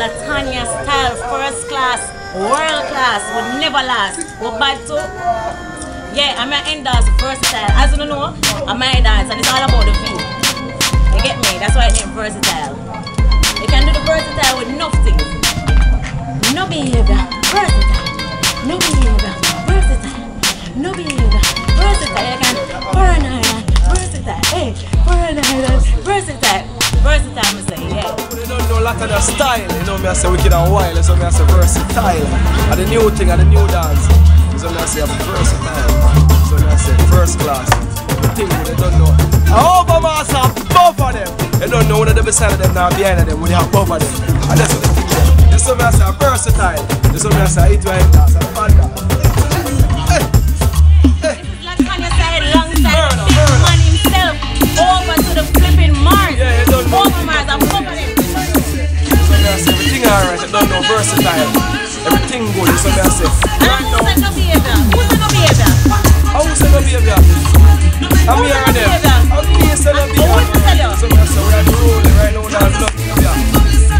Latanya style, first class, world class, would never last. What bad too? Yeah, I'm an end dance, versatile. As you know, I'm a dance and it's all about the feel. You get me? That's why it's named versatile. You can do the versatile with enough things. No behavior, versatile. No behavior, versatile. No behavior, versatile. You can paranoid, versatile. Hey, paranoid, versatile. Versatile, I say, yeah. You don't know a lot of the style, you know me I say wicked and wild, so me I say versatile. And the new thing and the new dance, so me I say I'm versatile. So me I say first class. The thing they don't know. I over master both of them. They don't know one of them beside of them now behind of them when they have both of them. And that's what they think. This so me I say I'm versatile. This so me I say it right dance and bad dance. Like Kanye said, alongside the big man himself, over to the flipping Mars. Yeah, you don't know. Over Mars, I'm over them. Everything alright, I don't know, versatile. Everything good, so me I say. And who's no behavior? Who's no behavior? How who's no behavior? I'm here and there. How do you say no behavior? So me I say, we're rolling right now, there's no behavior.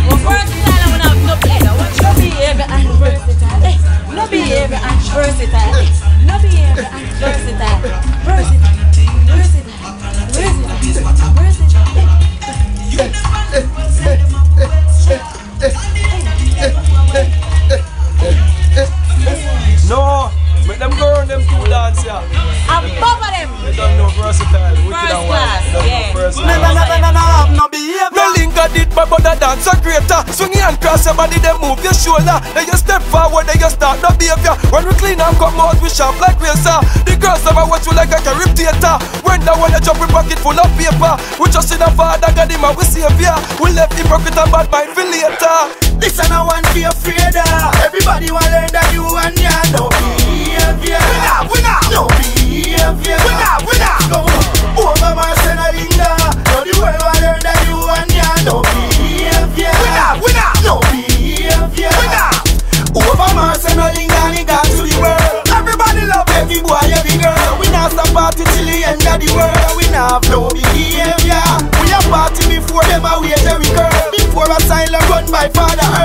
Well, versatile, I want to have no behavior. What's no behavior and versatile? Hey, no behavior and versatile. Hey, no behavior and versatile. Versatile. No, make them go on them two dance here. I'm over them. They don't know versatile, wicked and wild. First class, yeah. No behavior. No link at it, my brother dance a greater. Swing your hand cross your body, then move your shoulder. Then you step forward, then you start no behavior. When we clean and come out, we sharp like razor. The girls never watch you like a carib theater. When the one you jump in pocket full of paper. We just in a father, God him and we savior. We left the pocket and bad mind for later. This and I want to be afraid of. Everybody want to learn that you and ya no behavior. Winner, no behavior. Winner, go over Marcena Linda. Now the world want to learn that you and ya no behavior. Winner, no behavior. Winner, over Marcena Linda and he got to the world. Everybody love every boy, every girl. We not stop party till the end of the world. We not have no behavior. We a party before them a wait every girl. Before a silent run by Father Earth.